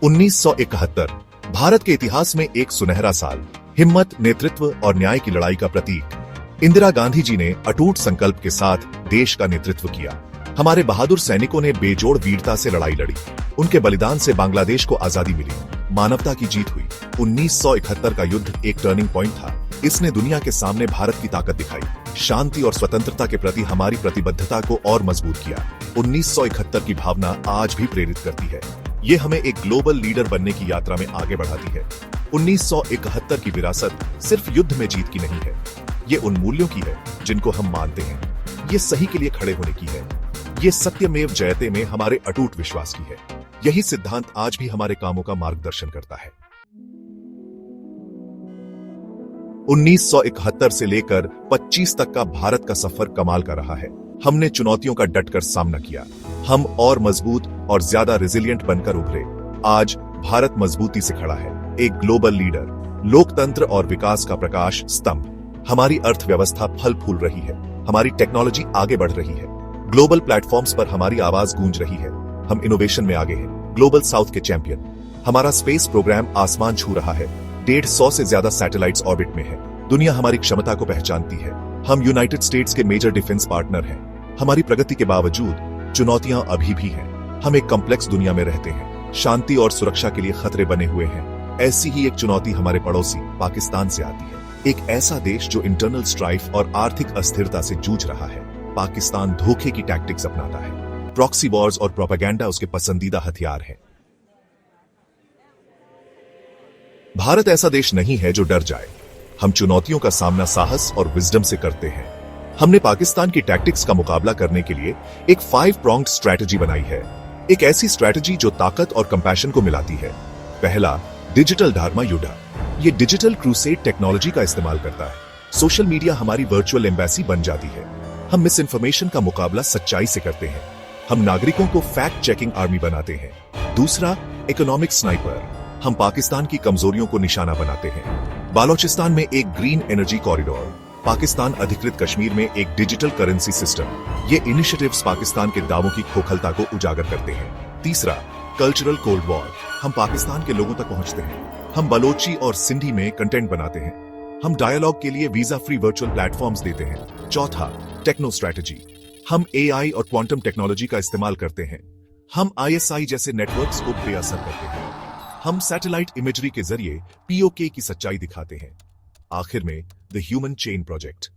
1971 भारत के इतिहास में एक सुनहरा साल, हिम्मत, नेतृत्व और न्याय की लड़ाई का प्रतीक। इंदिरा गांधी जी ने अटूट संकल्प के साथ देश का नेतृत्व किया। हमारे बहादुर सैनिकों ने बेजोड़ वीरता से लड़ाई लड़ी। उनके बलिदान से बांग्लादेश को आजादी मिली, मानवता की जीत हुई। 1971 का युद्ध एक टर्निंग पॉइंट था। इसने दुनिया के सामने भारत की ताकत दिखाई, शांति और स्वतंत्रता के प्रति हमारी प्रतिबद्धता को और मजबूत किया। 1971 की भावना आज भी प्रेरित करती है। ये हमें एक ग्लोबल लीडर बनने की यात्रा में आगे बढ़ाती है। 1971 की विरासत सिर्फ युद्ध में जीत की नहीं है, ये उन मूल्यों की है जिनको हम मानते हैं। ये सही के लिए खड़े होने की है। ये सत्यमेव जयते में हमारे अटूट विश्वास की है। यही सिद्धांत आज भी हमारे कामों का मार्गदर्शन करता है। 1971 से लेकर 25 तक का भारत का सफर कमाल का रहा है। हमने चुनौतियों का डटकर सामना किया। हम और मजबूत और ज्यादा रेजिलिएंट बनकर उभरे। आज भारत मजबूती से खड़ा है, एक ग्लोबल लीडर, लोकतंत्र और विकास का प्रकाश स्तंभ। हमारी अर्थव्यवस्था फल फूल रही है, हमारी टेक्नोलॉजी आगे बढ़ रही है, ग्लोबल प्लेटफॉर्म्स पर हमारी आवाज गूंज रही है। हम इनोवेशन में आगे हैं, ग्लोबल साउथ के चैंपियन। हमारा स्पेस प्रोग्राम आसमान छू रहा है, 150 से ज्यादा सैटेलाइट्स ऑर्बिट में है। दुनिया हमारी क्षमता को पहचानती है। हम यूनाइटेड स्टेट्स के मेजर डिफेंस पार्टनर हैं। हमारी प्रगति के बावजूद चुनौतियां अभी भी हैं। हम एक कॉम्प्लेक्स दुनिया में रहते हैं, शांति और सुरक्षा के लिए खतरे बने हुए हैं। ऐसी ही एक चुनौती हमारे पड़ोसी पाकिस्तान से आती है, एक ऐसा देश जो इंटरनल स्ट्राइफ और आर्थिक अस्थिरता से जूझ रहा है। पाकिस्तान धोखे की टैक्टिक्स अपनाता है। प्रॉक्सी वॉर्स और प्रोपेगेंडा उसके पसंदीदा हथियार हैं। भारत ऐसा देश नहीं है जो डर जाए। हम चुनौतियों का सामना साहस और विजडम से करते हैं। हमने पाकिस्तान की टैक्टिक्स का मुकाबला करने के लिए एक 5 pronged स्ट्रैटेजी बनाई है। एक ऐसी स्ट्रैटेजी जो ताकत और कंपैशन को मिलाती है। पहला, डिजिटल धर्मा युद्ध। ये डिजिटल क्रूसेड टेक्नोलॉजी का इस्तेमाल करता है। सोशल मीडिया हमारी वर्चुअल एम्बेसी बन जाती है। हम मिस इन्फॉर्मेशन का मुकाबला सच्चाई से करते हैं। हम नागरिकों को फैक्ट चेकिंग आर्मी बनाते हैं। दूसरा, इकोनॉमिक स्नाइपर। हम पाकिस्तान की कमजोरियों को निशाना बनाते हैं। बालोचिस्तान में एक ग्रीन एनर्जी कॉरिडोर, पाकिस्तान अधिकृत कश्मीर में एक डिजिटल करेंसी सिस्टम। ये इनिशिएटिव्स पाकिस्तान के दावों की खोखलता को उजागर करते हैं। तीसरा, कल्चरल कोल्ड वॉर। हम पाकिस्तान के लोगों तक पहुंचते हैं। हम बलोची और सिंधी में कंटेंट बनाते हैं। हम डायलॉग के लिए वीजा फ्री वर्चुअल प्लेटफॉर्म्स देते हैं। चौथा, टेक्नो स्ट्रैटेजी। हम AI और क्वांटम टेक्नोलॉजी का इस्तेमाल करते हैं। हम ISI जैसे नेटवर्क्स को बेअसर करते हैं। हम सैटेलाइट इमेजरी के जरिए POK की सच्चाई दिखाते हैं। आखिर में the human chain project.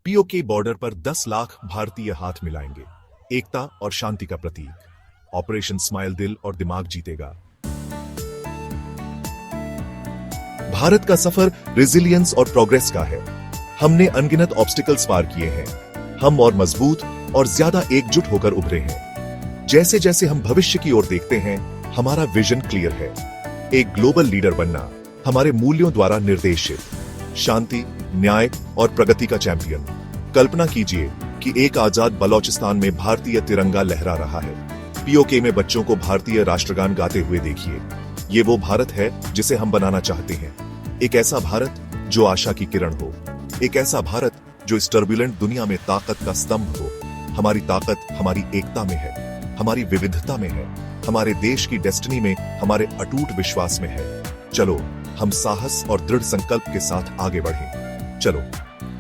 POK border पर 10 लाख भारतीय हाथ मिलाएंगे, एकता और शांति का प्रतीक। ऑपरेशन स्माइल दिल और दिमाग जीतेगा। भारत का सफर रेजिलियंस और प्रोग्रेस का है। हमने अनगिनत ऑब्स्टिकल्स पार किए हैं। हम और मजबूत और ज्यादा एकजुट होकर उभरे हैं। जैसे जैसे हम भविष्य की ओर देखते हैं, हमारा विजन क्लियर है। एक ग्लोबल लीडर बनना, हमारे मूल्यों द्वारा निर्देशित, शांति, न्याय और प्रगति का चैंपियन। कल्पना कीजिए कि एक आजाद बलोचिस्तान में भारतीय तिरंगा लहरा रहा है। POK में बच्चों को भारतीय राष्ट्रगान गाते हुए देखिए। ये वो भारत है जिसे हम बनाना चाहते हैं। एक ऐसा भारत जो आशा की किरण हो। एक ऐसा भारत जो इस टर्बुलेंट दुनिया में ताकत का स्तंभ हो। हमारी ताकत हमारी एकता में है, हमारी विविधता में है, हमारे देश की डेस्टिनी में, हमारे अटूट विश्वास में है। चलो हम साहस और दृढ़ संकल्प के साथ आगे बढ़ें। चलो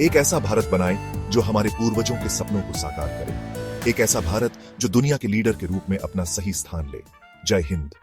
एक ऐसा भारत बनाएं जो हमारे पूर्वजों के सपनों को साकार करे। एक ऐसा भारत जो दुनिया के लीडर के रूप में अपना सही स्थान ले। जय हिंद।